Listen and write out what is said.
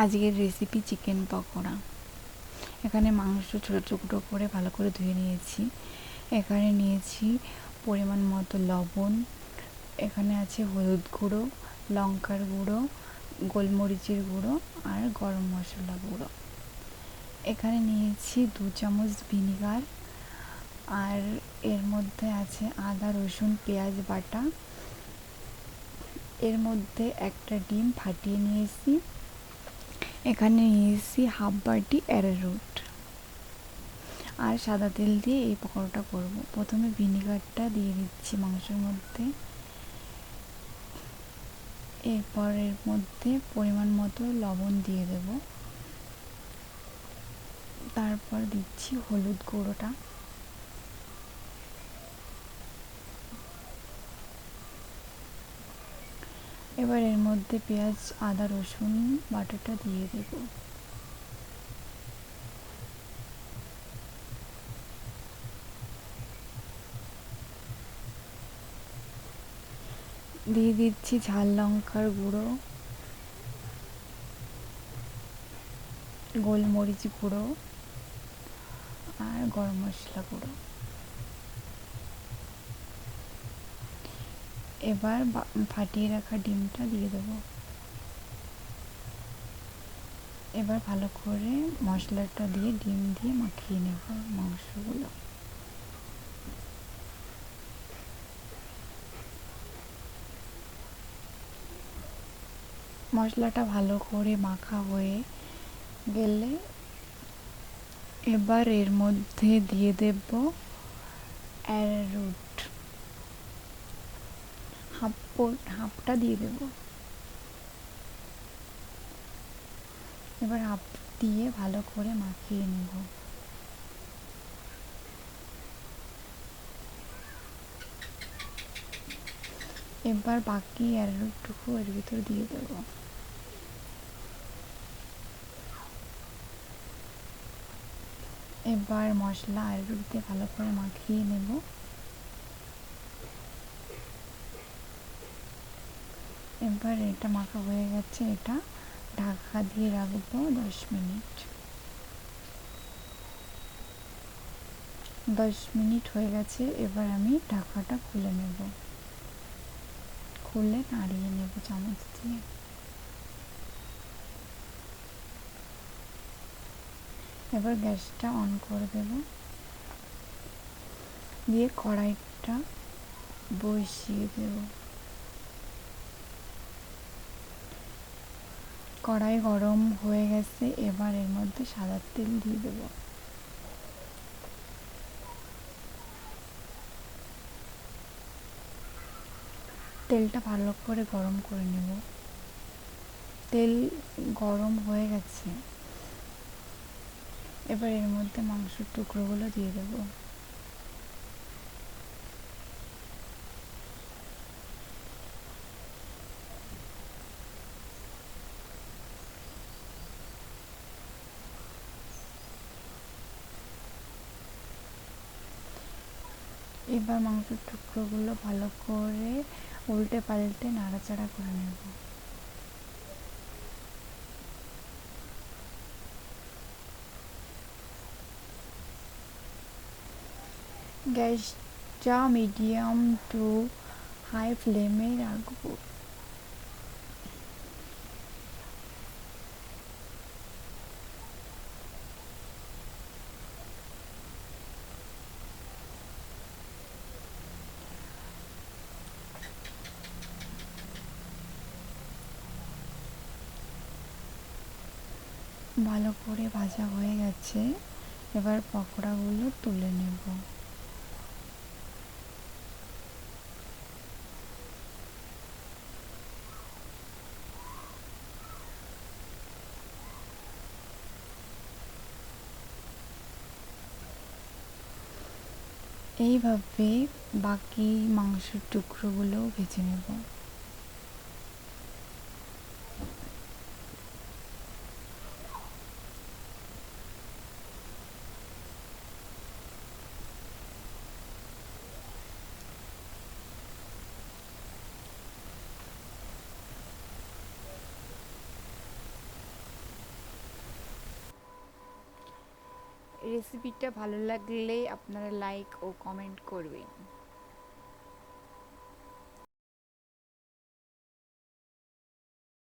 আজকের recipe chicken pakora. এখানে মাংস ছোটো টুকরো করে ভালো করে ধুয়ে নিয়েছি। এখানে নিয়েছি পরিমাণ মতো লবণ, এখানে আছে হলুদ গুঁড়ো, লঙ্কার গুঁড়ো, গোলমরিচের গুঁড়ো আর গরম মশলা গুঁড়ো। এখানে নিয়েছি 2 চামচ ভিনিগার, আর এর মধ্যে আছে আদা রসুন পেঁয়াজ বাটা। এর মধ্যে একটা ডিম ফাটিয়ে নিয়েছি। এখানে নিয়েছি হাফ বাটি অ্যারারুট, আর সাদা তেল দিয়ে এই পকোড়াটা করব। প্রথমে ভিনিগারটা দিয়ে দিচ্ছি মাংসের মধ্যে, এরপর এর মধ্যে পরিমাণ মতো লবণ দিয়ে দেব, তারপর দিচ্ছি হলুদ গুঁড়োটা, এবার এর মধ্যে পেঁয়াজ আদা রসুন বাটাটা দিয়ে দেব। দিয়ে দিচ্ছি ঝাল লঙ্কার গুঁড়ো, গোলমরিচ গুঁড়ো আর গরম মশলা গুঁড়ো। এবার ফাটিয়ে রাখা ডিমটা দিয়ে দেবো। এবার ভালো করে মশলাটা দিয়ে ডিম দিয়ে মাখিয়ে নেব মাংসগুলো। মশলাটা ভালো করে মাখা হয়ে গেলে এবার এর মধ্যে দিয়ে দেব অ্যারারুট, হাফটা দিয়ে দেব। এবার হাফ দিয়ে ভালো করে মাখিয়ে নেব। এবার বাকি অ্যারারুটটুকু এর ভিতর দিয়ে দেব। এবার মশলা অ্যারারুট দিয়ে ভালো করে মাখিয়ে নেব। এবার এটা মাখা হয়ে গেছে, এটা ঢাকা দিয়ে রাখবো 10 মিনিট। 10 মিনিট হয়ে গেছে, এবার আমি ঢাকাটা খুলে নেব, খুলে নাড়িয়ে নেব চামচ দিয়ে। এবার গ্যাসটা অন করে দেব, দিয়ে কড়াইটা বসিয়ে দেব। কড়াই গরম হয়ে গেছে, এবার এর মধ্যে সাদা তেল দিয়ে দেব। তেলটা ভালো করে গরম করে নেব। তেল গরম হয়ে গেছে, এবার এর মধ্যে মাংসের টুকরোগুলো দিয়ে দেব। এবার মাংসের টুকরোগুলো ভালো করে উল্টে পাল্টে নাড়াচাড়া করে নেব। গ্যাসটা মিডিয়াম টু হাই ফ্লেমে রাখবো। ভালো করে ভাজা হয়ে গেছে, এবার পকোড়াগুলো তুলে নেব। এইভাবে বাকি মাংসের টুকরোগুলো ভেজে নেব। রেসিপিটা ভালো লাগলে আপনারা লাইক ও কমেন্ট করবেন।